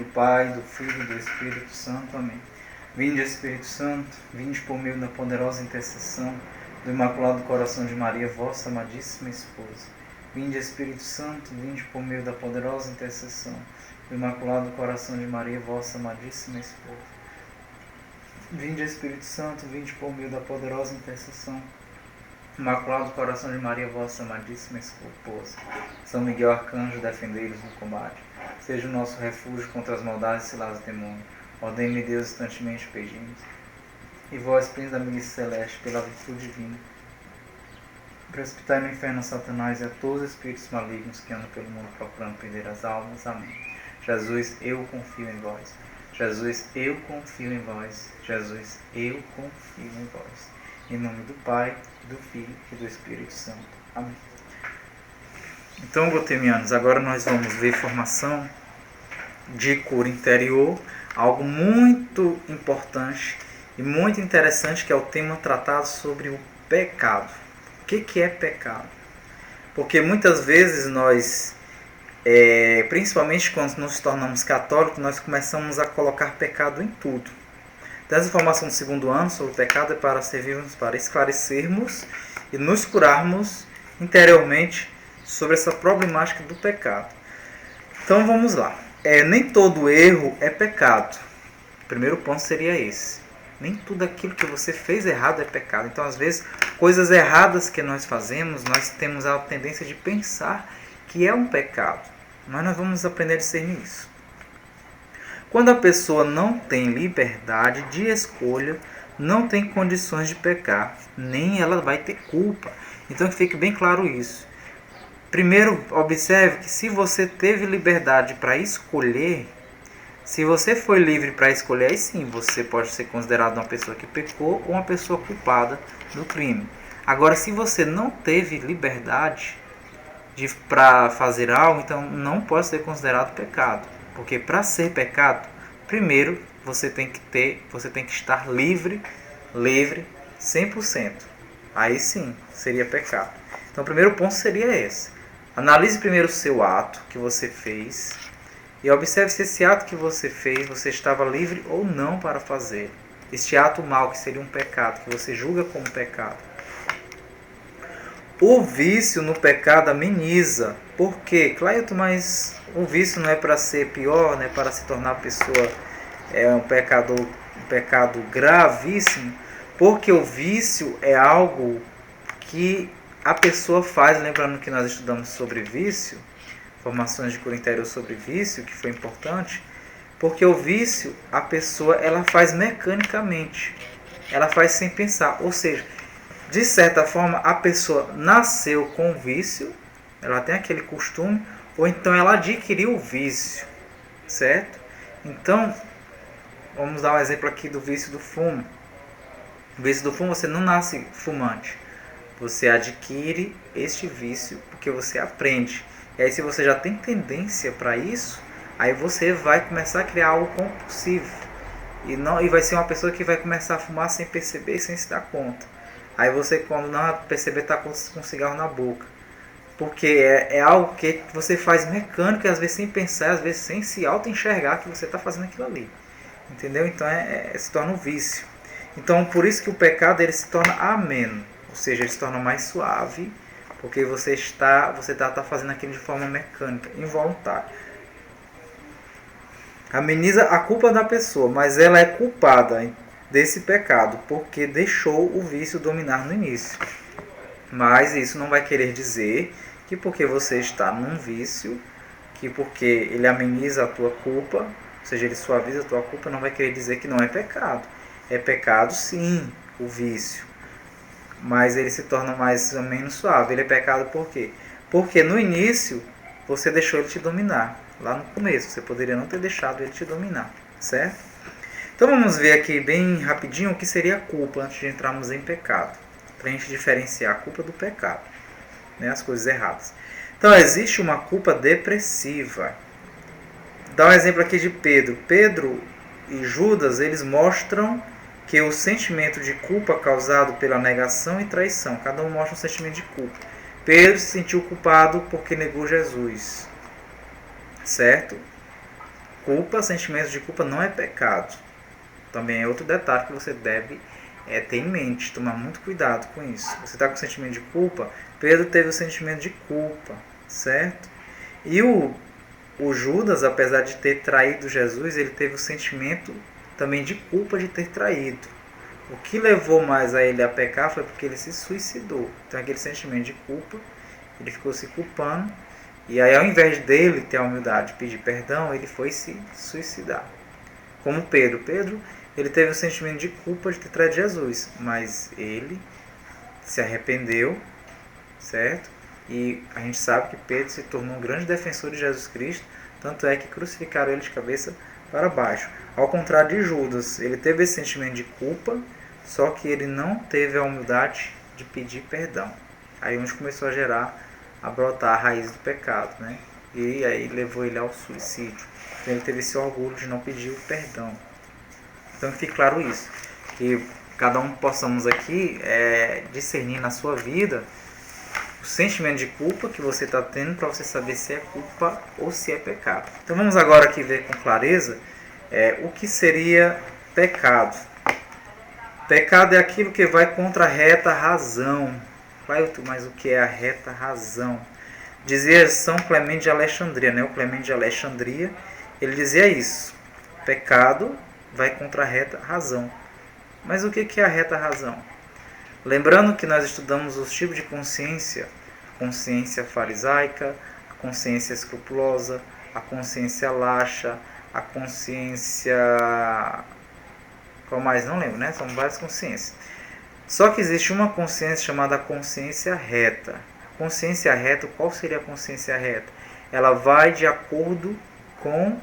Pai, do Filho e do Espírito Santo. Amém. Vinde, Espírito Santo, vinde por meio da poderosa intercessão do Imaculado Coração de Maria, vossa amadíssima esposa. Vinde, Espírito Santo, vinde por meio da poderosa intercessão do Imaculado Coração de Maria, vossa amadíssima esposa. Vinde, Espírito Santo, vinde por meio da poderosa intercessão do Imaculado Coração de Maria, vossa amadíssima esposa. São Miguel Arcanjo, defendei-nos no combate. Seja o nosso refúgio contra as maldades e ciladas do demônio. Ordene-me Deus, instantemente pedimos. E vós, príncipe da milícia celeste, pela virtude divina, precipitai no inferno a Satanás e a todos os espíritos malignos que andam pelo mundo procurando perder as almas. Amém. Jesus, eu confio em vós. Jesus, eu confio em vós. Jesus, eu confio em vós. Em nome do Pai, do Filho e do Espírito Santo. Amém. Então, gotemianos, agora nós vamos ver formação de cura interior, algo muito importante e muito interessante, que é o tema tratado sobre o pecado. O que é pecado? Porque muitas vezes nós, principalmente quando nos tornamos católicos, nós começamos a colocar pecado em tudo. Então, essa formação do segundo ano sobre o pecado é para servirmos para esclarecermos e nos curarmos interiormente sobre essa problemática do pecado. Então vamos lá. Nem todo erro é pecado. O primeiro ponto seria esse. Nem tudo aquilo que você fez errado é pecado. Então, às vezes, coisas erradas que nós fazemos, nós temos a tendência de pensar que é um pecado. Mas nós vamos aprender a discernir isso. Quando a pessoa não tem liberdade de escolha, não tem condições de pecar, nem ela vai ter culpa. Então, que fique bem claro isso. Primeiro, observe que se você teve liberdade para escolher, se você foi livre para escolher, aí sim você pode ser considerado uma pessoa que pecou ou uma pessoa culpada do crime. Agora, se você não teve liberdade para fazer algo, então não pode ser considerado pecado. Porque para ser pecado, primeiro você tem que estar livre 100%. Aí sim seria pecado. Então o primeiro ponto seria esse. Analise primeiro o seu ato que você fez e observe se esse ato que você fez, você estava livre ou não para fazer. Este ato mau, que seria um pecado, que você julga como pecado. O vício no pecado ameniza. Por quê? Cleito, mas o vício não é para ser pior, né? Para se tornar a pessoa um pecado gravíssimo. Porque o vício é algo que a pessoa faz, lembrando que nós estudamos sobre vício, formações de cura interior sobre vício, que foi importante, porque o vício, a pessoa, ela faz mecanicamente, ela faz sem pensar, ou seja, de certa forma, a pessoa nasceu com o vício, ela tem aquele costume, ou então ela adquiriu o vício, certo? Então, vamos dar um exemplo aqui do vício do fumo. O vício do fumo, você não nasce fumante. Você adquire este vício porque você aprende. E aí, se você já tem tendência para isso, aí você vai começar a criar algo compulsivo. E vai ser uma pessoa que vai começar a fumar sem perceber e sem se dar conta. Aí você, quando não perceber, está com um cigarro na boca. Porque é algo que você faz mecânico, e às vezes sem pensar, às vezes sem se auto-enxergar que você está fazendo aquilo ali. Entendeu? Então se torna um vício. Então, por isso que o pecado ele se torna ameno. Ou seja, ele se torna mais suave, porque você está fazendo aquilo de forma mecânica, involuntária. Ameniza a culpa da pessoa, mas ela é culpada desse pecado, porque deixou o vício dominar no início. Mas isso não vai querer dizer que porque você está num vício, que porque ele ameniza a tua culpa, ou seja, ele suaviza a tua culpa, não vai querer dizer que não é pecado. É pecado sim, o vício. Mas ele se torna mais ou menos suave. Ele é pecado por quê? Porque no início você deixou ele te dominar. Lá no começo você poderia não ter deixado ele te dominar, certo? Então vamos ver aqui bem rapidinho o que seria a culpa antes de entrarmos em pecado. Para a gente diferenciar a culpa do pecado, né? As coisas erradas. Então existe uma culpa depressiva. Dá um exemplo aqui de Pedro. Pedro e Judas, eles mostram que o sentimento de culpa causado pela negação e traição, cada um mostra um sentimento de culpa. Pedro se sentiu culpado porque negou Jesus, certo? culpa, sentimento de culpa não é pecado. Também é outro detalhe que você deve ter em mente, tomar muito cuidado com isso. Você está com sentimento de culpa, Pedro teve o sentimento de culpa, certo? E o Judas, apesar de ter traído Jesus, ele teve o sentimento também de culpa de ter traído. O que levou mais a ele a pecar foi porque ele se suicidou. Então aquele sentimento de culpa, ele ficou se culpando, e aí ao invés dele ter a humildade de pedir perdão, ele foi se suicidar. Como Pedro. Pedro, ele teve o sentimento de culpa de ter traído Jesus, mas ele se arrependeu, certo? E a gente sabe que Pedro se tornou um grande defensor de Jesus Cristo, tanto é que crucificaram ele de cabeça para baixo. Ao contrário de Judas, ele teve esse sentimento de culpa, só que ele não teve a humildade de pedir perdão. Aí onde começou a brotar a raiz do pecado, né? E aí levou ele ao suicídio. Então ele teve esse orgulho de não pedir o perdão. Então fique claro isso, que cada um possamos aqui discernir na sua vida o sentimento de culpa que você está tendo para você saber se é culpa ou se é pecado. Então vamos agora aqui ver com clareza o que seria pecado. Pecado é aquilo que vai contra a reta razão. Mas o que é a reta razão? Dizia São Clemente de Alexandria, né? O Clemente de Alexandria, ele dizia isso. Pecado vai contra a reta razão. Mas o que é a reta razão? Lembrando que nós estudamos os tipos de consciência: consciência farisaica, a consciência escrupulosa, a consciência laxa, a consciência... qual mais? Não lembro, né? São várias consciências. Só que existe uma consciência chamada consciência reta. Consciência reta, qual seria a consciência reta? Ela vai de acordo com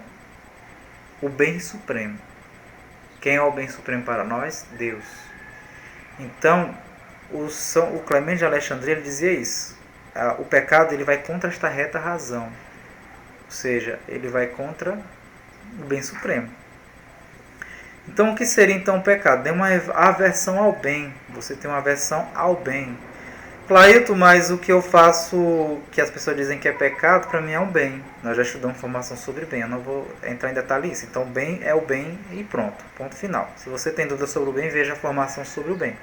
o bem supremo. Quem é o bem supremo para nós? Deus. Então, o Clemente de Alexandria ele dizia isso. O pecado ele vai contra esta reta razão. Ou seja, ele vai contra o bem supremo. Então, o que seria então o pecado? É uma aversão ao bem. Você tem uma aversão ao bem. Clailton, mas o que eu faço, que as pessoas dizem que é pecado, para mim é o bem. Nós já estudamos formação sobre bem, eu não vou entrar em detalhe isso. Então, o bem é o bem e pronto, ponto final. Se você tem dúvida sobre o bem, veja a formação sobre o bem.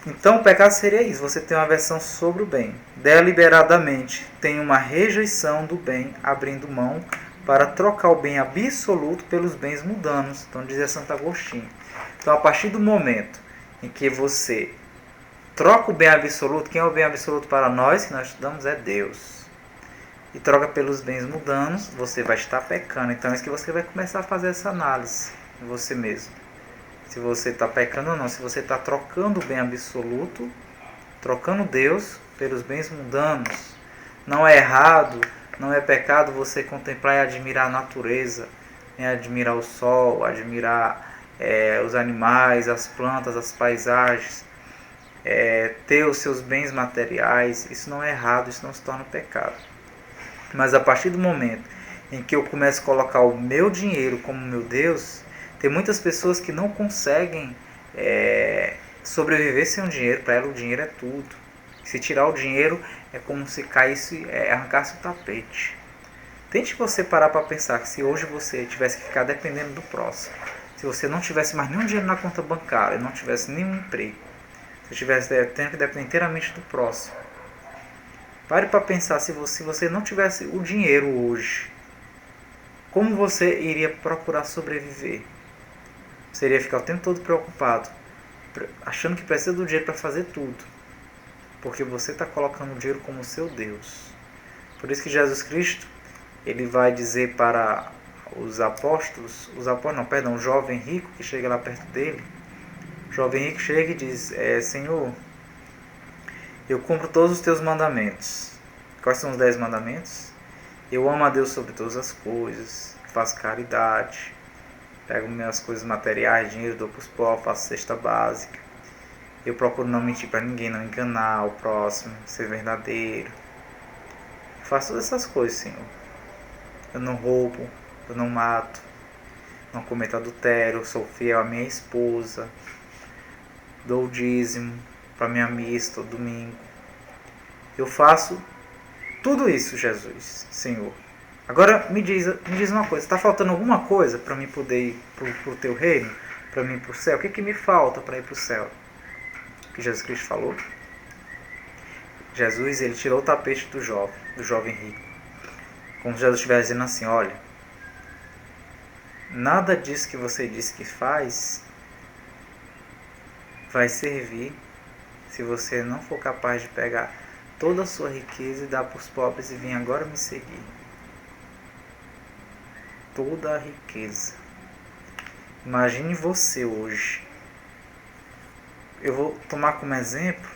Então, o pecado seria isso, você tem uma aversão sobre o bem. Deliberadamente, tem uma rejeição do bem, abrindo mão para trocar o bem absoluto pelos bens mundanos. Então, dizia Santo Agostinho. Então, a partir do momento em que você troca o bem absoluto, quem é o bem absoluto para nós, que nós estudamos, é Deus. E troca pelos bens mundanos, você vai estar pecando. Então é isso que você vai começar a fazer essa análise em você mesmo. Se você está pecando ou não, se você está trocando o bem absoluto, trocando Deus pelos bens mundanos. Não é errado, não é pecado você contemplar e admirar a natureza, né? Admirar o sol, admirar os animais, as plantas, as paisagens. Ter os seus bens materiais, isso não é errado, isso não se torna pecado. Mas a partir do momento em que eu começo a colocar o meu dinheiro como meu Deus, tem muitas pessoas que não conseguem sobreviver sem o dinheiro. Para ela o dinheiro é tudo. Se tirar o dinheiro é como se caísse, arrancasse o tapete. Tente você parar para pensar que se hoje você tivesse que ficar dependendo do próximo, se você não tivesse mais nenhum dinheiro na conta bancária, não tivesse nenhum emprego, se estivesse tendo que depender inteiramente do próximo. Pare para pensar, se você não tivesse o dinheiro hoje, como você iria procurar sobreviver? Você iria ficar o tempo todo preocupado, achando que precisa do dinheiro para fazer tudo, porque você está colocando o dinheiro como seu Deus. Por isso que Jesus Cristo, ele vai dizer para o jovem rico que chega lá perto dele. O jovem rico chega e diz: Senhor, eu cumpro todos os teus mandamentos. Quais são os 10 mandamentos? Eu amo a Deus sobre todas as coisas, faço caridade, pego minhas coisas materiais, dinheiro, dou para os pobres, faço cesta básica. Eu procuro não mentir para ninguém, não enganar o próximo, ser verdadeiro. Eu faço todas essas coisas, Senhor. Eu não roubo, eu não mato, não cometo adultério, sou fiel à minha esposa, dou o dízimo para minha missa todo domingo. Eu faço tudo isso, Jesus, Senhor. Agora me diz uma coisa, está faltando alguma coisa para mim poder ir para o teu reino? Para mim ir para o céu? O que me falta para ir para o céu? Que Jesus Cristo falou. Jesus, ele tirou o tapete do jovem rico. Como Jesus estivesse dizendo assim, olha, nada disso que você disse que faz vai servir se você não for capaz de pegar toda a sua riqueza e dar para os pobres e vir agora me seguir. Toda a riqueza. Imagine você hoje. Eu vou tomar como exemplo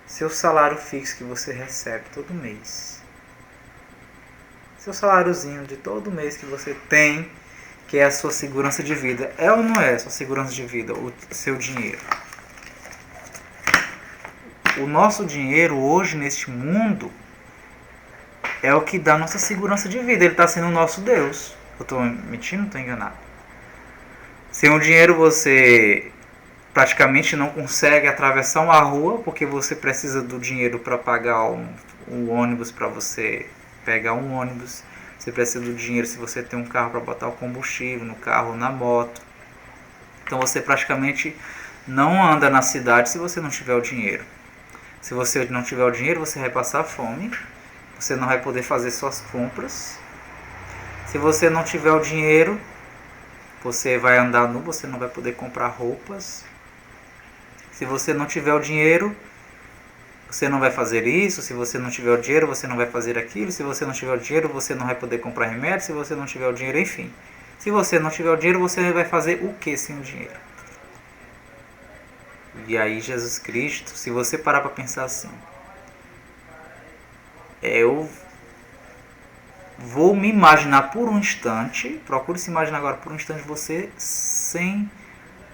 seu salário fixo que você recebe todo mês. Seu saláriozinho de todo mês que você tem, que é a sua segurança de vida. É ou não é a sua segurança de vida, o seu dinheiro? O nosso dinheiro hoje neste mundo é o que dá a nossa segurança de vida. Ele está sendo o nosso Deus. Eu estou mentindo? Estou enganado? Sem o dinheiro você praticamente não consegue atravessar uma rua porque você precisa do dinheiro para pagar um ônibus, para você pegar um ônibus. Você precisa do dinheiro se você tem um carro para botar o combustível no carro, na moto. Então você praticamente não anda na cidade se você não tiver o dinheiro. Se você não tiver o dinheiro, você vai passar fome. Você não vai poder fazer suas compras. Se você não tiver o dinheiro, você vai andar nu, você não vai poder comprar roupas. Se você não tiver o dinheiro, você não vai fazer isso. Se você não tiver o dinheiro, você não vai fazer aquilo. Se você não tiver o dinheiro, você não vai poder comprar remédio. Se você não tiver o dinheiro, enfim. Se você não tiver o dinheiro, você vai fazer o que sem o dinheiro? E aí Jesus Cristo, se você parar para pensar assim, eu vou me imaginar por um instante, procure se imaginar agora por um instante você sem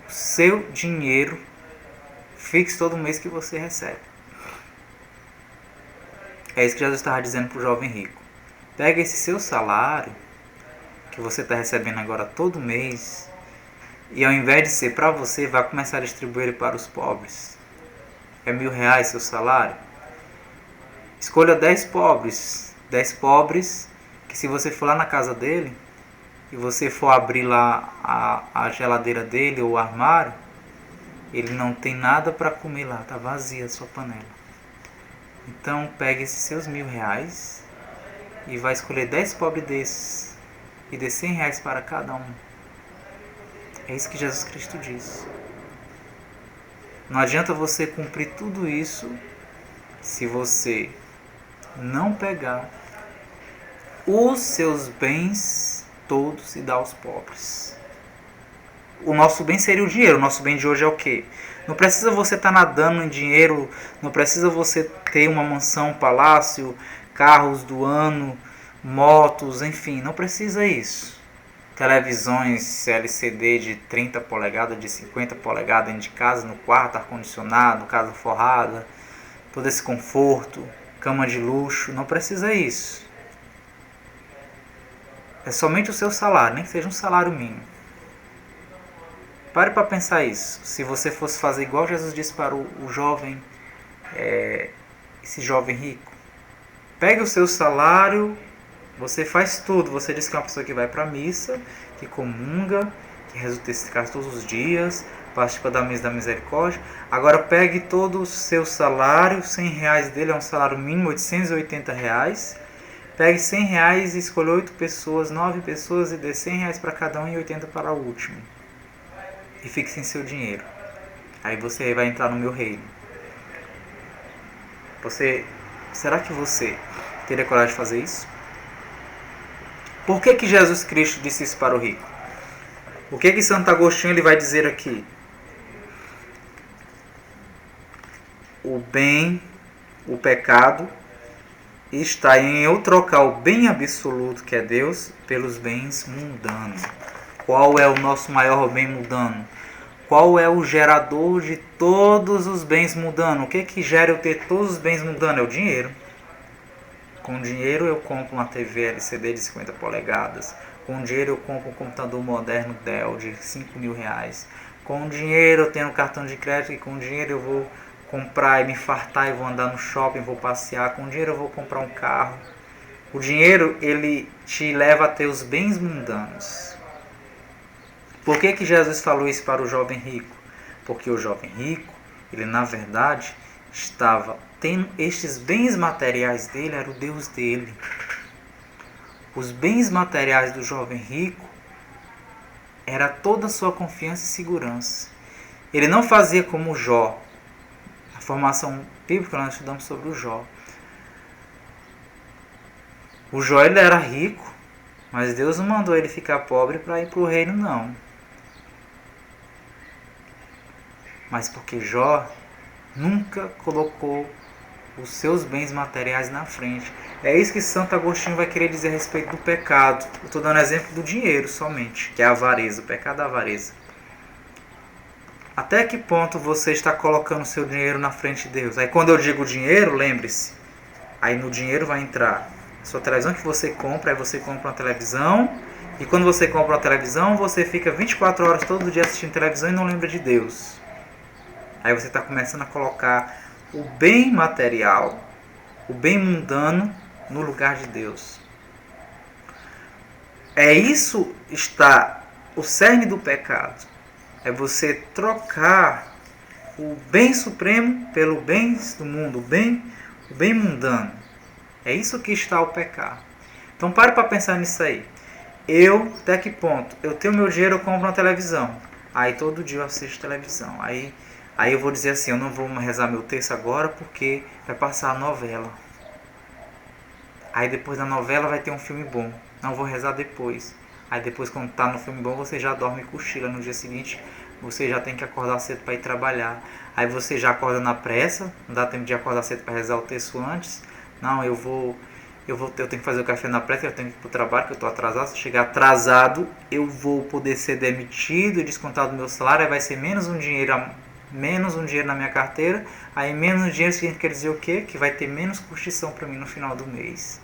o seu dinheiro fixo todo mês que você recebe. É isso que Jesus estava dizendo para o jovem rico. Pega esse seu salário que você está recebendo agora todo mês e ao invés de ser para você, vai começar a distribuir ele para os pobres. É R$1.000 seu salário? Escolha 10 pobres. 10 pobres que se você for lá na casa dele e você for abrir lá a geladeira dele ou o armário, ele não tem nada para comer lá, está vazia a sua panela. Então pegue esses seus R$1.000 e vai escolher 10 pobres desses e dê R$100 para cada um. É isso que Jesus Cristo diz. Não adianta você cumprir tudo isso se você não pegar os seus bens todos e dar aos pobres. O nosso bem seria o dinheiro. O nosso bem de hoje é o quê? Não precisa você estar nadando em dinheiro, não precisa você ter uma mansão, um palácio, carros do ano, motos, enfim, não precisa isso. Televisões LCD de 30 polegadas, de 50 polegadas dentro de casa, no quarto, ar-condicionado, casa forrada, todo esse conforto, cama de luxo, não precisa isso. É somente o seu salário, nem que seja um salário mínimo. Pare para pensar isso. Se você fosse fazer igual Jesus disse para o jovem, esse jovem rico, pegue o seu salário, você faz tudo. Você diz que é uma pessoa que vai para a missa, que comunga, que reza o texto de casa todos os dias, participa da mesa da misericórdia. Agora pegue todo o seu salário, R$100 dele é um salário mínimo, R$880. Pegue R$100 e escolha 8 pessoas, 9 pessoas e dê R$100 para cada um e 80 para o último. E fique sem seu dinheiro. Aí você vai entrar no meu reino. Será que você teria coragem de fazer isso? Por que Jesus Cristo disse isso para o rico? O que Santo Agostinho ele vai dizer aqui? O bem, o pecado, está em eu trocar o bem absoluto que é Deus pelos bens mundanos. Qual é o nosso maior bem mundano? Qual é o gerador de todos os bens mundanos? O que gera eu ter todos os bens mundanos? É o dinheiro. Com dinheiro eu compro uma TV LCD de 50 polegadas. Com dinheiro eu compro um computador moderno Dell de R$5.000. Com dinheiro eu tenho um cartão de crédito e com dinheiro eu vou comprar e me fartar e vou andar no shopping, vou passear. Com dinheiro eu vou comprar um carro. O dinheiro, ele te leva a ter os bens mundanos. Por que Jesus falou isso para o jovem rico? Porque o jovem rico, ele na verdade estava tendo estes bens materiais dele, era o Deus dele. Os bens materiais do jovem rico era toda a sua confiança e segurança. Ele não fazia como Jó. A formação bíblica nós estudamos sobre o Jó. O Jó, ele era rico, mas Deus não mandou ele ficar pobre para ir para o reino, não. Mas porque Jó nunca colocou os seus bens materiais na frente. É isso que Santo Agostinho vai querer dizer a respeito do pecado. Eu estou dando exemplo do dinheiro somente, que é a avareza, o pecado da avareza. Até que ponto você está colocando o seu dinheiro na frente de Deus? Aí quando eu digo dinheiro, lembre-se, aí no dinheiro vai entrar a sua televisão que você compra, aí você compra uma televisão, e quando você compra uma televisão, você fica 24 horas todo dia assistindo televisão e não lembra de Deus. Aí você está começando a colocar o bem material, o bem mundano, no lugar de Deus. É isso está o cerne do pecado. É você trocar o bem supremo pelo bem do mundo, o bem mundano. É isso que está o pecado. Então pare para pensar nisso aí. Até que ponto? Eu tenho meu dinheiro, eu compro uma televisão. Aí todo dia eu assisto televisão. Aí eu vou dizer assim, eu não vou rezar meu texto agora porque vai passar a novela. Aí depois da novela vai ter um filme bom. Não vou rezar depois. Aí depois quando tá no filme bom você já dorme e cochila. No dia seguinte você já tem que acordar cedo para ir trabalhar. Aí você já acorda na pressa. Não dá tempo de acordar cedo para rezar o texto antes. Não, eu tenho que fazer o café na pressa, eu tenho que ir para o trabalho, que eu estou atrasado. Se eu chegar atrasado, eu vou poder ser demitido e descontado do meu salário. Aí vai ser menos um dinheiro na minha carteira. Aí menos dinheiro quer dizer o quê? Que vai ter menos curtição para mim no final do mês.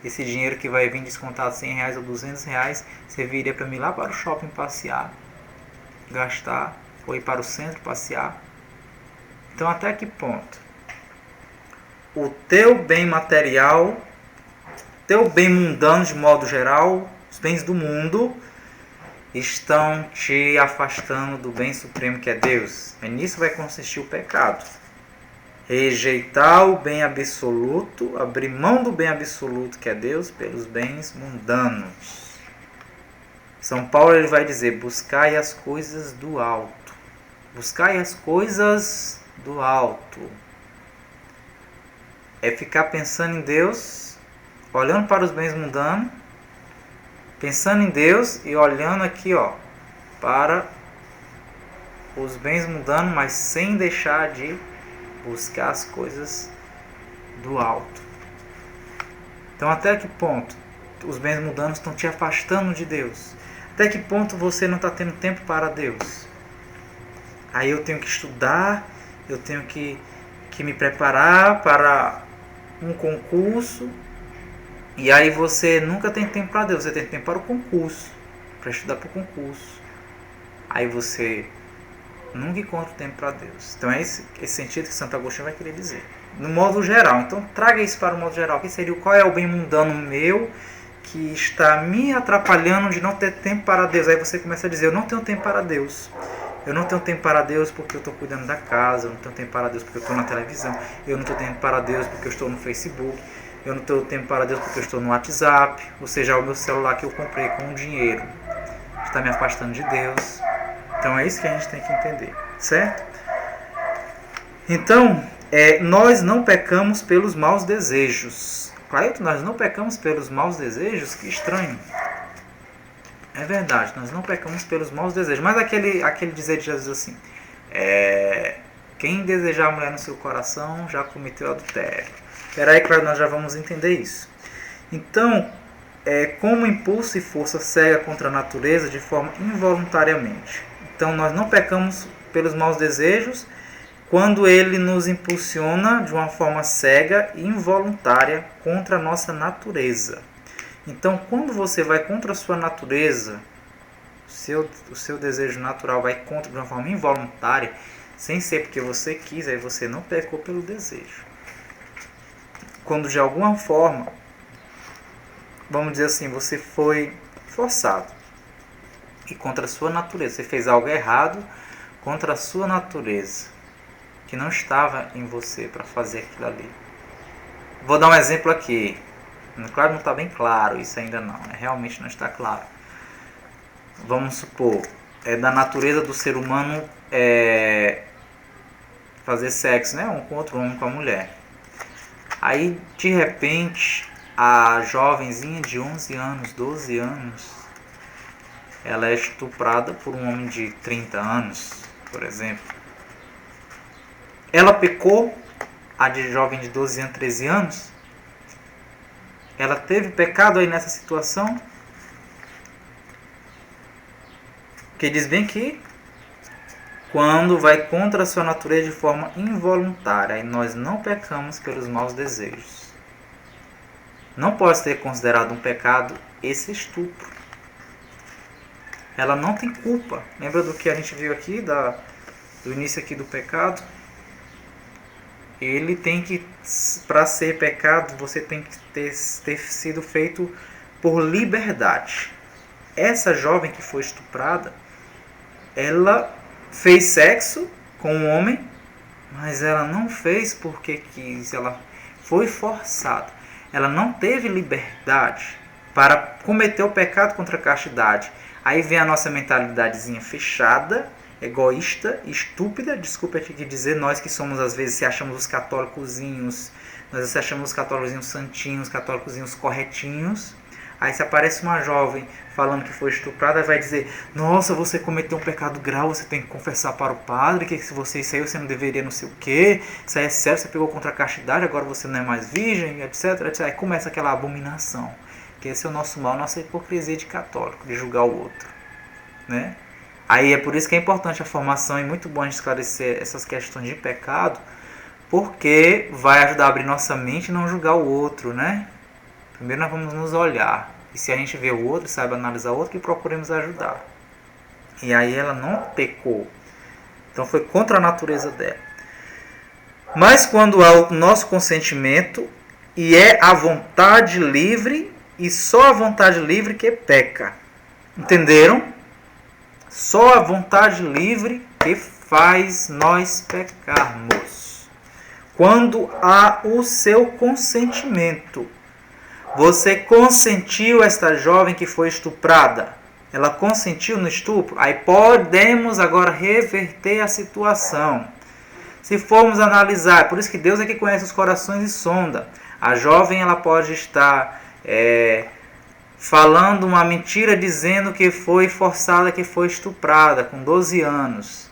Esse dinheiro que vai vir descontado R$100 ou R$200 serviria para mim ir lá para o shopping passear, gastar, ou ir para o centro passear. Então até que ponto o teu bem material, teu bem mundano de modo geral, os bens do mundo, estão te afastando do bem supremo que é Deus? E nisso vai consistir o pecado. Rejeitar o bem absoluto, abrir mão do bem absoluto que é Deus pelos bens mundanos. São Paulo ele vai dizer, buscai as coisas do alto. Buscai as coisas do alto. É ficar pensando em Deus, olhando para os bens mundanos, pensando em Deus e olhando aqui, para os bens mundanos, mas sem deixar de buscar as coisas do alto. Então até que ponto os bens mundanos estão te afastando de Deus? Até que ponto você não está tendo tempo para Deus? Aí eu tenho que estudar, eu tenho que me preparar para um concurso, e aí você nunca tem tempo para Deus, você tem tempo para o concurso, para estudar para o concurso. Aí você nunca encontra tempo para Deus. Então é esse sentido que Santo Agostinho vai querer dizer. No modo geral, então traga isso para o modo geral. Que seria qual é o bem mundano meu que está me atrapalhando de não ter tempo para Deus? Aí você começa a dizer, eu não tenho tempo para Deus. Eu não tenho tempo para Deus porque eu estou cuidando da casa. Eu não tenho tempo para Deus porque eu estou na televisão. Eu não tenho tempo para Deus porque eu estou no Facebook. Eu não tenho tempo para Deus porque eu estou no WhatsApp. Ou seja, o meu celular que eu comprei com dinheiro está me afastando de Deus. Então é isso que a gente tem que entender, certo? Então, nós não pecamos pelos maus desejos. Claro, nós não pecamos pelos maus desejos? Que estranho. É verdade, nós não pecamos pelos maus desejos. Mas aquele dizer de Jesus assim, quem desejar a mulher no seu coração já cometeu adultério. Espera aí que nós já vamos entender isso. Então, como impulso e força cega contra a natureza de forma involuntariamente. Então nós não pecamos pelos maus desejos quando ele nos impulsiona de uma forma cega e involuntária contra a nossa natureza. Então quando você vai contra a sua natureza, o seu desejo natural vai contra de uma forma involuntária, sem ser porque você quis, aí você não pecou pelo desejo. Quando de alguma forma vamos dizer assim, você foi forçado e contra a sua natureza, você fez algo errado contra a sua natureza, que não estava em você para fazer aquilo ali. Vou dar um exemplo aqui. Claro, não está bem claro isso ainda não, realmente não está claro. Vamos supor, é da natureza do ser humano fazer sexo, né? Um com outro, homem com a mulher. Aí, de repente, a jovenzinha de 11 anos, 12 anos, ela é estuprada por um homem de 30 anos, por exemplo. Ela pecou, a de jovem de 12 anos, 13 anos? Ela teve pecado aí nessa situação? Porque diz bem que quando vai contra a sua natureza de forma involuntária, e nós não pecamos pelos maus desejos. Não pode ser considerado um pecado esse estupro. Ela não tem culpa. Lembra do que a gente viu aqui, do início aqui do pecado? Ele tem que, para ser pecado, você tem que ter sido feito por liberdade. Essa jovem que foi estuprada, ela fez sexo com um homem, mas ela não fez porque quis, ela foi forçada. Ela não teve liberdade para cometer o pecado contra a castidade. Aí vem a nossa mentalidadezinha fechada, egoísta, estúpida, desculpa aqui dizer, nós que somos às vezes se achamos os católicozinhos, nós se achamos os católicozinhos santinhos, católicozinhos corretinhos. Aí se aparece uma jovem falando que foi estuprada, vai dizer: nossa, você cometeu um pecado grave, você tem que confessar para o padre, que se você isso aí você não deveria não sei o que, isso aí é sério, você pegou contra a castidade, agora você não é mais virgem, etc, etc. Aí começa aquela abominação, que esse é o nosso mal, nossa hipocrisia de católico, de julgar o outro, né? Aí é por isso que é importante a formação, e muito bom a gente esclarecer essas questões de pecado, porque vai ajudar a abrir nossa mente e não julgar o outro, né? Primeiro nós vamos nos olhar. E se a gente vê o outro, saiba analisar o outro, que procuremos ajudar. E aí ela não pecou. Então foi contra a natureza dela. Mas quando há o nosso consentimento, e é a vontade livre, e só a vontade livre que peca. Entenderam? Só a vontade livre que faz nós pecarmos. Quando há o seu consentimento. Você consentiu esta jovem que foi estuprada? Ela consentiu no estupro? Aí podemos agora reverter a situação. Se formos analisar, por isso que Deus é que conhece os corações e sonda. A jovem ela pode estar falando uma mentira dizendo que foi forçada, que foi estuprada com 12 anos.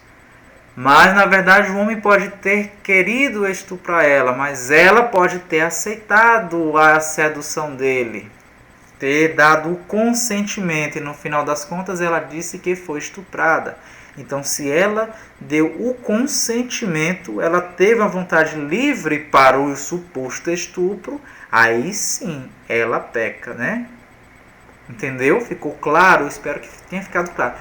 Mas na verdade o homem pode ter querido estuprar ela, mas ela pode ter aceitado a sedução dele, ter dado o consentimento, e no final das contas ela disse que foi estuprada. Então se ela deu o consentimento, ela teve a vontade livre para o suposto estupro, aí sim ela peca, né? Entendeu? Ficou claro? Espero que tenha ficado claro.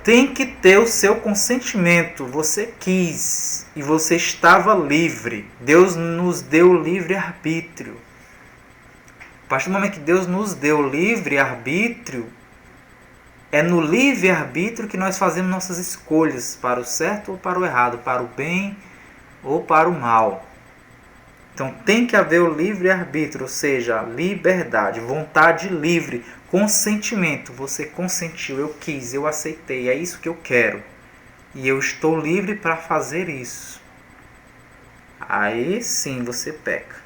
Tem que ter o seu consentimento. Você quis e você estava livre. Deus nos deu livre-arbítrio. A partir do momento que Deus nos deu livre-arbítrio, é no livre-arbítrio que nós fazemos nossas escolhas para o certo ou para o errado, para o bem ou para o mal. Então tem que haver o livre-arbítrio, ou seja, liberdade, vontade livre, consentimento. Você consentiu, eu quis, eu aceitei, é isso que eu quero. E eu estou livre para fazer isso. Aí sim você peca.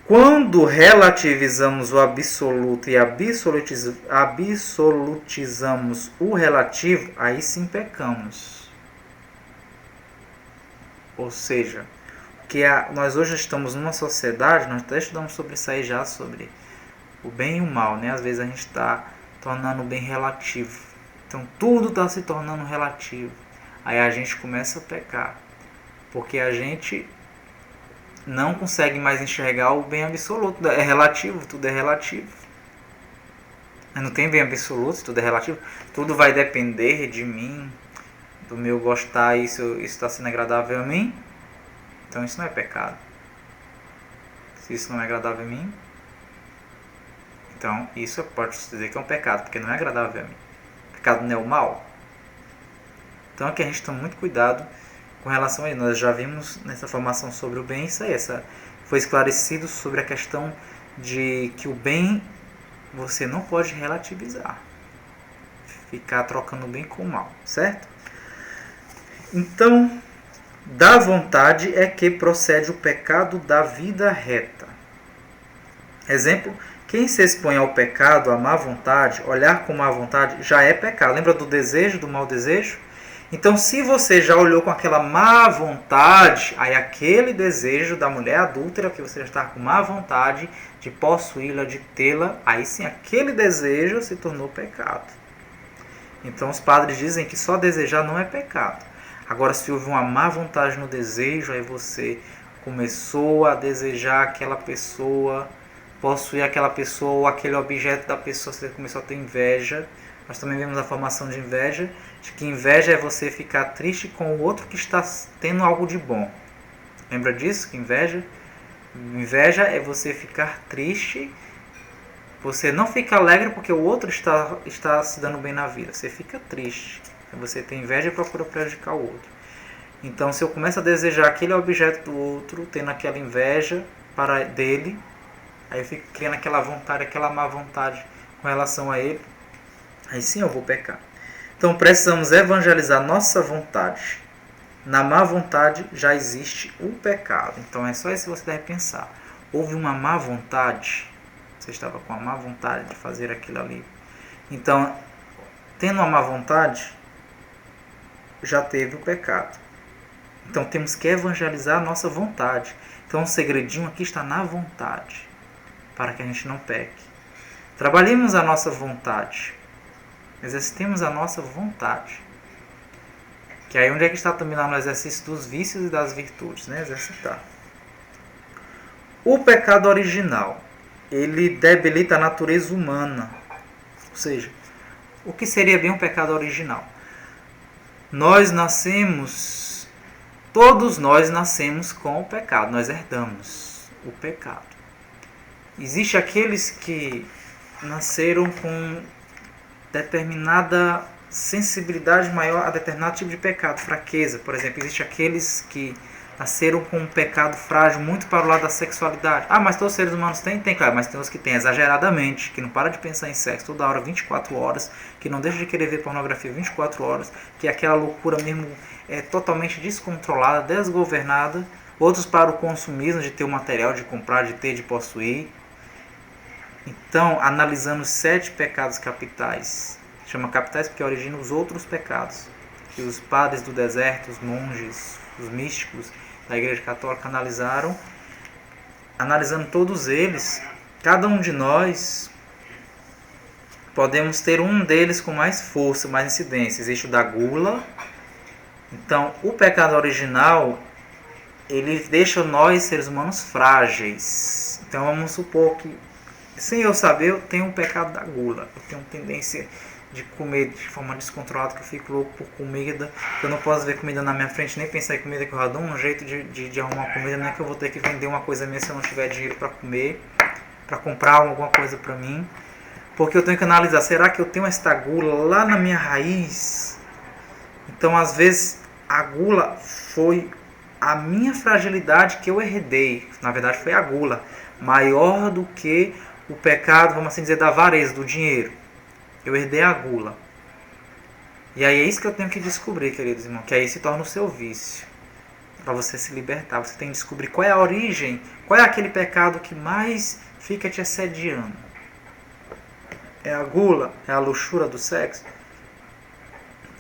Quando relativizamos o absoluto e absolutizamos o relativo, aí sim pecamos. Ou seja, que nós hoje estamos numa sociedade, nós até estudamos sobre isso aí já, sobre o bem e o mal, né? Às vezes a gente está tornando o bem relativo. Então tudo está se tornando relativo. Aí a gente começa a pecar. Porque a gente não consegue mais enxergar o bem absoluto. É relativo, tudo é relativo. Não tem bem absoluto, tudo é relativo. Tudo vai depender de mim, do meu gostar, isso está sendo agradável a mim. Então isso não é pecado. Se isso não é agradável a mim, Então, isso pode dizer que é um pecado, porque não é agradável a mim. O pecado não é o mal. Então, aqui a gente toma muito cuidado com relação a isso. Nós já vimos nessa formação sobre o bem isso aí. Foi esclarecido sobre a questão de que o bem você não pode relativizar. Ficar trocando o bem com o mal, certo? Então, da vontade é que procede o pecado da vida reta. Exemplo, quem se expõe ao pecado, à má vontade, olhar com má vontade, já é pecado. Lembra do desejo, do mau desejo? Então, se você já olhou com aquela má vontade, aí aquele desejo da mulher adúltera, que você já está com má vontade de possuí-la, de tê-la, aí sim, aquele desejo se tornou pecado. Então, os padres dizem que só desejar não é pecado. Agora, se houve uma má vontade no desejo, aí você começou a desejar aquela pessoa, possuir aquela pessoa ou aquele objeto da pessoa, você começou a ter inveja. Nós também vemos a formação de inveja, de que inveja é você ficar triste com o outro que está tendo algo de bom. Lembra disso? Que inveja é você ficar triste, você não fica alegre porque o outro está se dando bem na vida. Você fica triste. Você tem inveja e procura prejudicar o outro. Então, se eu começo a desejar aquele objeto do outro, tendo aquela inveja dele, aí eu fico criando aquela vontade, aquela má vontade com relação a ele, aí sim eu vou pecar. Então, precisamos evangelizar nossa vontade. Na má vontade já existe o pecado. Então, é só isso que você deve pensar. Houve uma má vontade, você estava com a má vontade de fazer aquilo ali. Então, tendo uma má vontade, já teve o pecado. Então temos que evangelizar a nossa vontade. Então o segredinho aqui está na vontade, para que a gente não peque. Trabalhemos a nossa vontade. Exercitemos a nossa vontade. Que aí onde é que está também lá no exercício dos vícios e das virtudes, né? Exercitar. O pecado original, ele debilita a natureza humana. Ou seja, o que seria bem um pecado original? Todos nós nascemos com o pecado, nós herdamos o pecado. Existem aqueles que nasceram com determinada sensibilidade maior a determinado tipo de pecado, fraqueza, por exemplo. Existem aqueles que nasceram com um pecado frágil muito para o lado da sexualidade. Ah, mas todos os seres humanos têm? Tem, claro, mas tem os que têm exageradamente, que não para de pensar em sexo toda hora, 24 horas, que não deixa de querer ver pornografia 24 horas, que aquela loucura mesmo é totalmente descontrolada, desgovernada. Outros para o consumismo, de ter o material, de comprar, de ter, de possuir. Então, analisando os 7 pecados capitais, chama capitais porque originam os outros pecados, que os padres do deserto, os monges, os místicos da Igreja Católica analisando todos eles, cada um de nós podemos ter um deles com mais força, mais incidência. Existe o da gula. Então, o pecado original, ele deixa nós, seres humanos, frágeis. Então, vamos supor que, sem eu saber, eu tenho o pecado da gula. Eu tenho tendência de comer de forma descontrolada, que eu fico louco por comida, que eu não posso ver comida na minha frente, nem pensar em comida, que eu já dou um jeito de arrumar comida, não é que eu vou ter que vender uma coisa minha se eu não tiver dinheiro para comer, para comprar alguma coisa para mim, porque eu tenho que analisar, será que eu tenho esta gula lá na minha raiz? Então, às vezes, a gula foi a minha fragilidade que eu herdei, na verdade foi a gula, maior do que o pecado, vamos assim dizer, da avareza, do dinheiro. Eu herdei a gula. E aí é isso que eu tenho que descobrir, queridos irmãos, que aí se torna o seu vício. Para você se libertar, você tem que descobrir qual é a origem, qual é aquele pecado que mais fica te assediando. É a gula? É a luxúria do sexo?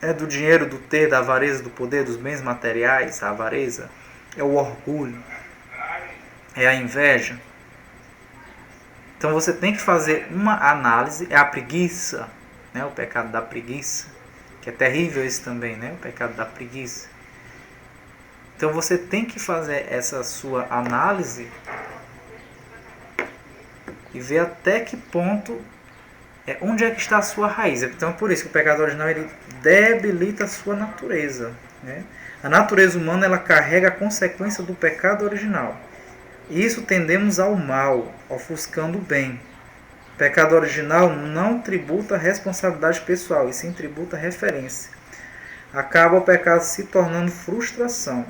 É do dinheiro, do ter, da avareza, do poder, dos bens materiais, a avareza? É o orgulho? É a inveja? Então você tem que fazer uma análise. É a preguiça, né? O pecado da preguiça, que é terrível esse também, né? O pecado da preguiça. Então você tem que fazer essa sua análise e ver até que ponto, onde é que está a sua raiz. Então por isso que o pecado original, ele debilita a sua natureza, né? A natureza humana, ela carrega a consequência do pecado original. E isso tendemos ao mal, ofuscando o bem. Pecado original não tributa responsabilidade pessoal, e sim tributa referência. Acaba o pecado se tornando frustração.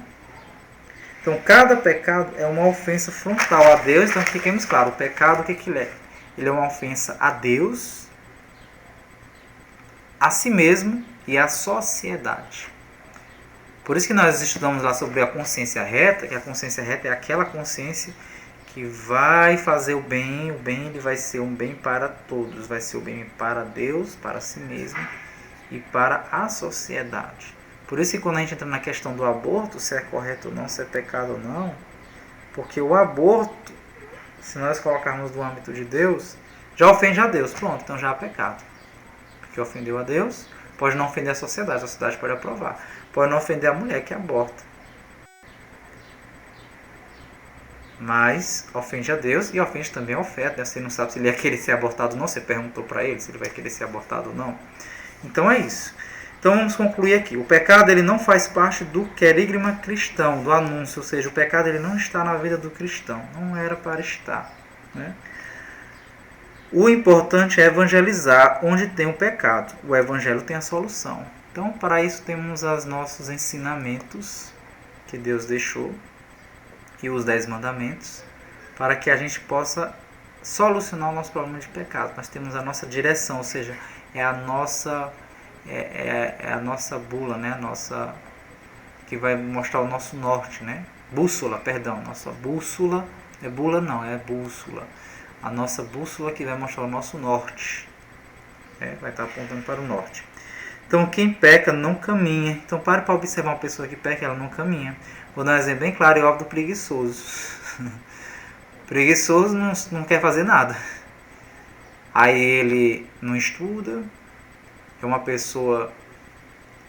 Então, cada pecado é uma ofensa frontal a Deus. Então, fiquemos claros, o pecado, o que ele é? Ele é uma ofensa a Deus, a si mesmo e à sociedade. Por isso que nós estudamos lá sobre a consciência reta, que a consciência reta é aquela consciência que vai fazer o bem ele vai ser um bem para todos, vai ser o bem para Deus, para si mesmo e para a sociedade. Por isso que quando a gente entra na questão do aborto, se é correto ou não, se é pecado ou não, porque o aborto, se nós colocarmos no âmbito de Deus, já ofende a Deus, pronto, então já é pecado. Porque ofendeu a Deus, pode não ofender a sociedade pode aprovar, pode não ofender a mulher que aborta, mas ofende a Deus e ofende também ao feto, né? Você não sabe se ele ia querer ser abortado ou não, você perguntou para ele se ele vai querer ser abortado ou não. Então é isso. Então vamos concluir aqui. O pecado ele não faz parte do querigma cristão, do anúncio, ou seja, o pecado ele não está na vida do cristão, não era para estar, né? O importante é evangelizar onde tem o pecado. O evangelho tem a solução. Então, para isso temos os nossos ensinamentos que Deus deixou e os 10 mandamentos, para que a gente possa solucionar o nosso problema de pecado. Nós temos a nossa direção, ou seja, é a nossa bula, né? A nossa, que vai mostrar o nosso norte, né? Bússola, perdão, nossa bússola, é bula não, é bússola. A nossa bússola que vai mostrar o nosso norte, vai estar apontando para o norte. Então quem peca não caminha. Então pare para observar uma pessoa que peca, ela não caminha. Vou dar um exemplo bem claro e óbvio do preguiçoso. Preguiçoso não quer fazer nada. Aí ele não estuda, é uma pessoa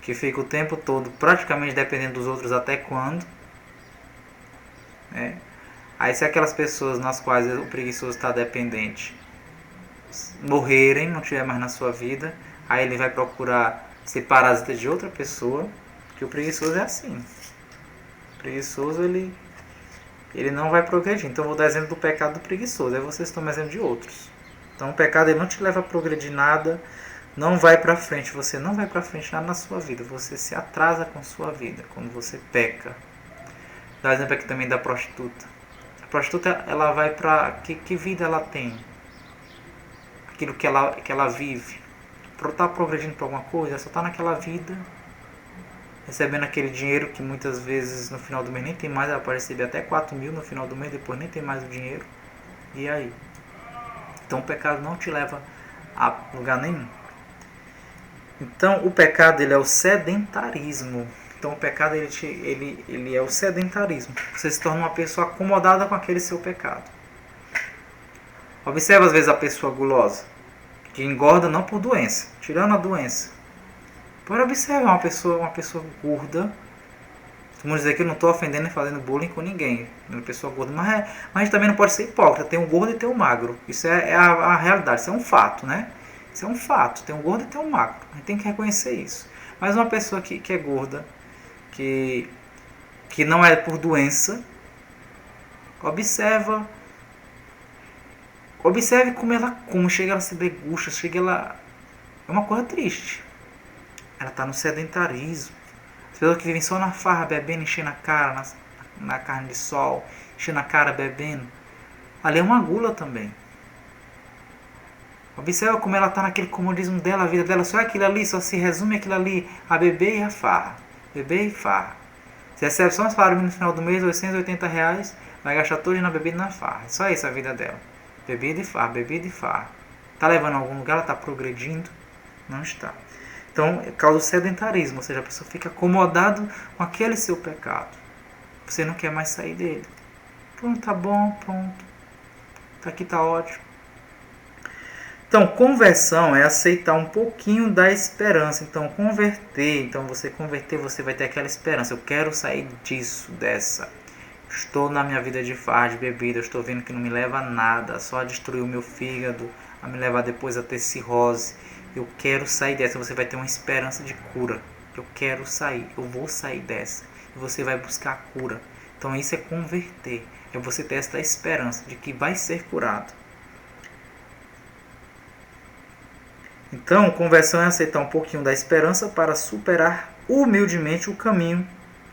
que fica o tempo todo praticamente dependendo dos outros até quando. Aí se aquelas pessoas nas quais o preguiçoso está dependente morrerem, não tiver mais na sua vida, aí ele vai procurar ser parasita de outra pessoa, porque o preguiçoso é assim. O preguiçoso ele não vai progredir. Então eu vou dar exemplo do pecado do preguiçoso, aí vocês tomam exemplo de outros. Então o pecado ele não te leva a progredir nada, não vai para frente, você não vai para frente nada na sua vida, você se atrasa com sua vida quando você peca. Dá exemplo aqui também da prostituta. A prostituta ela vai para que vida ela tem? Aquilo que ela vive. Está progredindo para alguma coisa, só está naquela vida, recebendo aquele dinheiro que muitas vezes no final do mês nem tem mais, ela pode receber até 4.000 no final do mês, depois nem tem mais o dinheiro. E aí? Então o pecado não te leva a lugar nenhum. Então o pecado ele é o sedentarismo. Então o pecado ele é o sedentarismo. Você se torna uma pessoa acomodada com aquele seu pecado. Observa às vezes a pessoa gulosa, que engorda não por doença, tirando a doença. Pode observar uma pessoa gorda. Vamos dizer que eu não estou ofendendo e fazendo bullying com ninguém. Uma pessoa gorda, mas a gente também não pode ser hipócrita. Tem um gordo e tem um magro. Isso é a realidade, isso é um fato, né? Isso é um fato. Tem um gordo e tem um magro. A gente tem que reconhecer isso. Mas uma pessoa que é gorda, que não é por doença, observe como chega ela a se degusta, é uma coisa triste. Ela está no sedentarismo. As pessoas que vivem só na farra, bebendo, enchendo a cara na carne de sol, enchendo a cara, bebendo. Ali é uma gula também. Observa como ela está naquele comodismo dela, a vida dela só é aquilo ali, só se resume aquilo ali, a beber e a farra. Beber e farra. Se recebe só um salário mínimo no final do mês, R$880, vai gastar todo na bebida e na farra. É só isso a vida dela. Bebida e farra, bebida e farra. Está levando a algum lugar, ela está progredindo? Não está. Então, causa o sedentarismo, ou seja, a pessoa fica acomodada com aquele seu pecado. Você não quer mais sair dele. Pronto, tá bom, pronto. Aqui tá ótimo. Então, conversão é aceitar um pouquinho da esperança. Então, converter. Então, você converter, você vai ter aquela esperança. Eu quero sair disso, dessa. Estou na minha vida de farra, de bebida. Estou vendo que não me leva a nada. Só a destruir o meu fígado. A me levar depois a ter cirrose. Eu quero sair dessa. Você vai ter uma esperança de cura. Eu quero sair. Eu vou sair dessa. E você vai buscar a cura. Então, isso é converter. É você ter essa esperança de que vai ser curado. Então, conversão é aceitar um pouquinho da esperança para superar humildemente o caminho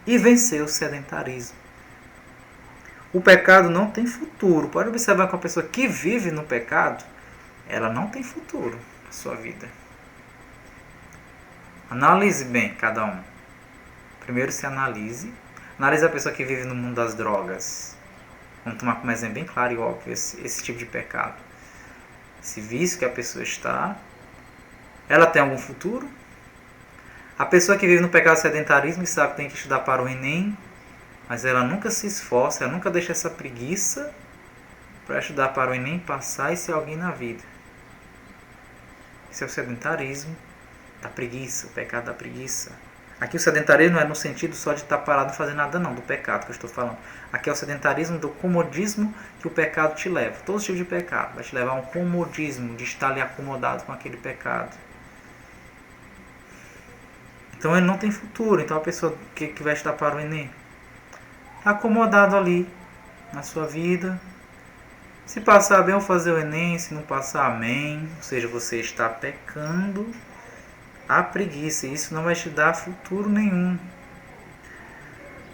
e vencer o sedentarismo. O pecado não tem futuro. Pode observar que uma pessoa que vive no pecado, ela não tem futuro na sua vida. Analise bem cada um. Primeiro se analise. Analise a pessoa que vive no mundo das drogas. Vamos tomar como exemplo bem claro e óbvio esse tipo de pecado. Esse vício que a pessoa está, ela tem algum futuro? A pessoa que vive no pecado sedentarismo e sabe que tem que estudar para o Enem, mas ela nunca se esforça, ela nunca deixa essa preguiça para estudar para o Enem, passar e ser alguém na vida. Esse é o sedentarismo da preguiça, o pecado da preguiça. Aqui o sedentarismo não é no sentido só de estar parado e fazer nada não, do pecado que eu estou falando. Aqui é o sedentarismo do comodismo que o pecado te leva. Todo tipo de pecado vai te levar a um comodismo, de estar ali acomodado com aquele pecado. Então ele não tem futuro. Então a pessoa que vai estudar para o Enem, acomodado ali na sua vida. Se passar bem, eu vou fazer o Enem. Se não passar, amém. Ou seja, você está pecando a preguiça. E isso não vai te dar futuro nenhum.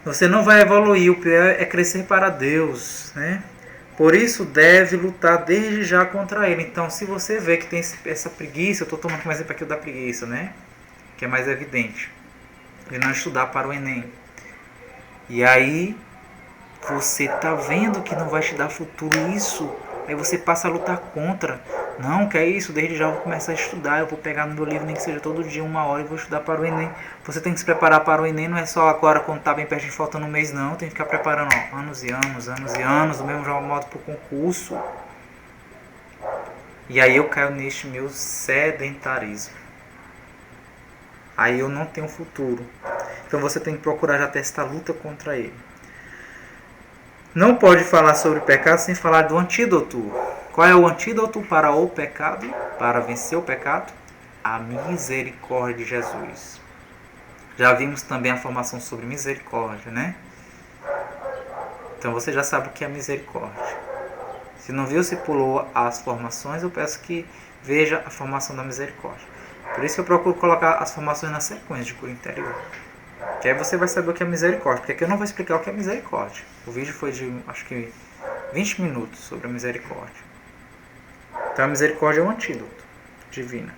Você não vai evoluir. O pior é crescer para Deus, né? Por isso deve lutar desde já contra ele. Então, se você vê que tem essa preguiça, eu estou tomando um exemplo aqui da preguiça, né? Que é mais evidente, de não estudar para o Enem. E aí você tá vendo que não vai te dar futuro isso, aí você passa a lutar contra. Não, que é isso, desde já eu vou começar a estudar, eu vou pegar no meu livro, nem que seja todo dia 1 hora, e vou estudar para o Enem. Você tem que se preparar para o Enem, não é só agora quando tá bem perto de faltando um mês não, tem que ficar preparando anos e anos, do mesmo modo para o concurso. E aí eu caio neste meu sedentarismo. Aí eu não tenho futuro. Então você tem que procurar já ter esta luta contra ele. Não pode falar sobre pecado sem falar do antídoto. Qual é o antídoto para o pecado? Para vencer o pecado? A misericórdia de Jesus. Já vimos também a formação sobre misericórdia, né? Então você já sabe o que é misericórdia. Se não viu, se pulou as formações, eu peço que veja a formação da misericórdia. Por isso que eu procuro colocar as formações na sequência de cura interior. Que aí você vai saber o que é misericórdia. Porque aqui eu não vou explicar o que é misericórdia. O vídeo foi de, acho que, 20 minutos sobre a misericórdia. Então a misericórdia é um antídoto divino.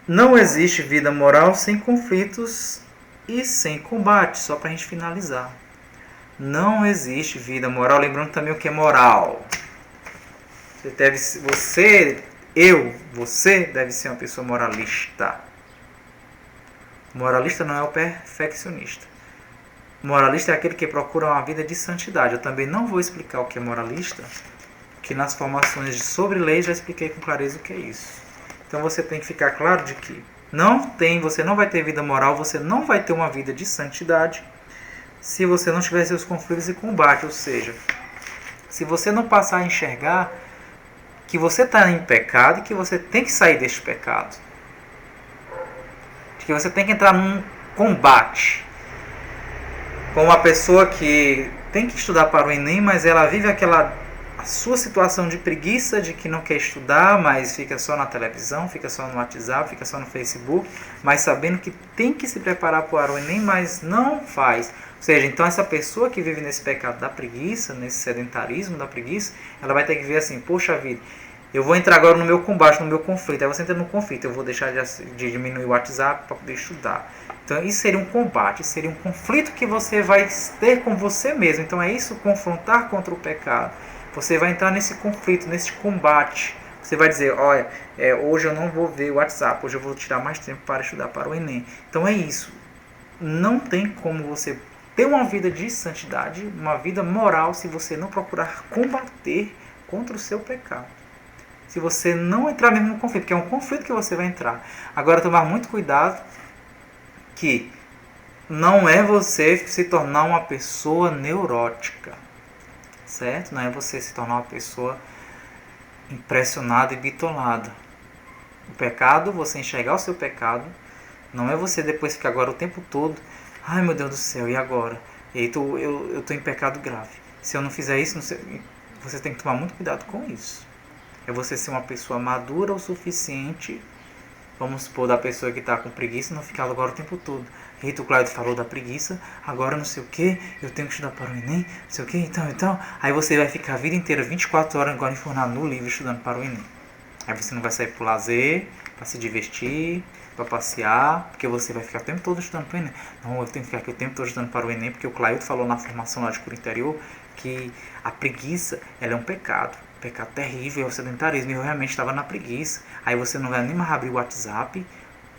Não existe vida moral sem conflitos e sem combate. Só para a gente finalizar. Não existe vida moral. Lembrando também o que é moral. Você deve ser uma pessoa moralista. Moralista não é o perfeccionista. Moralista é aquele que procura uma vida de santidade. Eu também não vou explicar o que é moralista, porque nas formações sobre lei já expliquei com clareza o que é isso. Então você tem que ficar claro de que você não vai ter vida moral, você não vai ter uma vida de santidade se você não tiver seus conflitos e combate. Ou seja, se você não passar a enxergar que você está em pecado e que você tem que sair deste pecado. Que você tem que entrar num combate com uma pessoa que tem que estudar para o Enem, mas ela vive a sua situação de preguiça, de que não quer estudar, mas fica só na televisão, fica só no WhatsApp, fica só no Facebook, mas sabendo que tem que se preparar para o Enem, mas não faz. Ou seja, então essa pessoa que vive nesse pecado da preguiça, nesse sedentarismo da preguiça, ela vai ter que ver assim, poxa vida, eu vou entrar agora no meu combate, no meu conflito. Aí você entra no conflito, eu vou deixar de diminuir o WhatsApp para poder estudar. Então isso seria um combate, seria um conflito que você vai ter com você mesmo. Então é isso, confrontar contra o pecado. Você vai entrar nesse conflito, nesse combate. Você vai dizer, olha, hoje eu não vou ver o WhatsApp, hoje eu vou tirar mais tempo para estudar para o Enem. Então é isso. Não tem como você ter uma vida de santidade, uma vida moral, se você não procurar combater contra o seu pecado. Se você não entrar mesmo no conflito, porque é um conflito que você vai entrar. Agora, tomar muito cuidado que não é você se tornar uma pessoa neurótica, certo? Não é você se tornar uma pessoa impressionada e bitolada. O pecado, você enxergar o seu pecado, não é você depois ficar agora o tempo todo, ai meu Deus do céu, e agora? E aí eu estou em pecado grave. Se eu não fizer isso, você tem que tomar muito cuidado com isso. É você ser uma pessoa madura o suficiente Vamos supor, da pessoa que está com preguiça não ficar agora o tempo todo. Rito Cláudio falou da preguiça, agora não sei o que, eu tenho que estudar para o Enem, não sei o que, então. Aí você vai ficar a vida inteira, 24 horas, agora enfurnado no livro estudando para o Enem. Aí você não vai sair para o lazer, para se divertir, para passear, porque você vai ficar o tempo todo estudando para o Enem. Não, eu tenho que ficar aqui o tempo todo estudando para o Enem, porque o Cláudio falou na formação lá de cura interior que a preguiça, ela é um pecado. Pecado terrível, é o sedentarismo. E eu realmente estava na preguiça. Aí você não vai nem mais abrir o WhatsApp,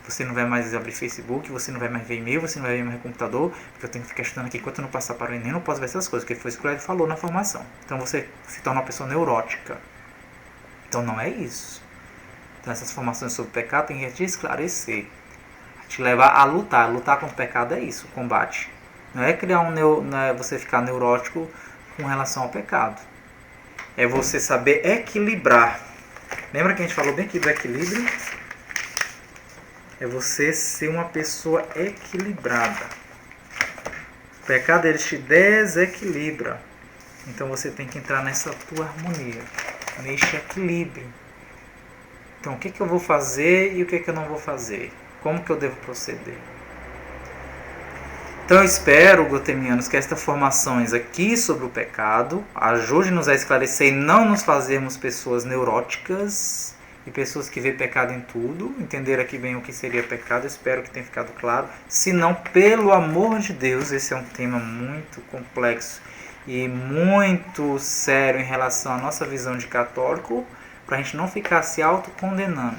você não vai mais abrir Facebook, você não vai mais ver e-mail, você não vai ver mais computador, porque eu tenho que ficar estudando aqui enquanto eu não passar para o Enem, não posso ver essas coisas, porque foi isso que o Cláudio falou na formação. Então você se torna uma pessoa neurótica. Então não é isso. Então essas formações sobre pecado tem que te esclarecer, te levar a lutar. Lutar contra o pecado é isso, o combate. Não é criar não é você ficar neurótico com relação ao pecado. É você saber equilibrar. Lembra que a gente falou bem aqui do equilíbrio? É você ser uma pessoa equilibrada. O pecado, ele te desequilibra. Então você tem que entrar nessa tua harmonia, neste equilíbrio. Então o que eu vou fazer e o que eu não vou fazer? Como que eu devo proceder? Então eu espero, gotemianos, que estas formações aqui sobre o pecado ajude-nos a esclarecer e não nos fazermos pessoas neuróticas e pessoas que vê pecado em tudo, entender aqui bem o que seria pecado. Eu espero que tenha ficado claro. Se não, pelo amor de Deus, esse é um tema muito complexo e muito sério em relação à nossa visão de católico, para a gente não ficar se autocondenando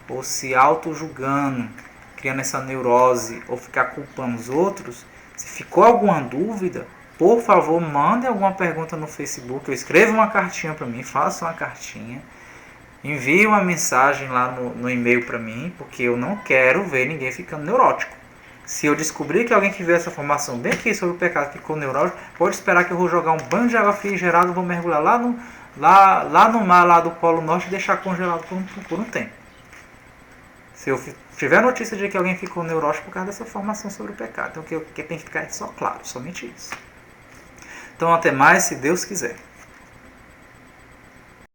ou se auto-julgando, criando essa neurose ou ficar culpando os outros. Se ficou alguma dúvida, por favor, mande alguma pergunta no Facebook, ou escreva uma cartinha para mim, faça uma cartinha, envie uma mensagem lá no e-mail para mim, porque eu não quero ver ninguém ficando neurótico. Se eu descobrir que alguém que viu essa formação bem aqui sobre o pecado ficou neurótico, pode esperar que eu vou jogar um banho de água fria gelada, vou mergulhar lá no mar lá do Polo Norte e deixar congelado por um tempo. Se eu tiver notícia de que alguém ficou neurótico por causa dessa formação sobre o pecado, então o que tem que ficar é só claro, somente isso. Então até mais, se Deus quiser.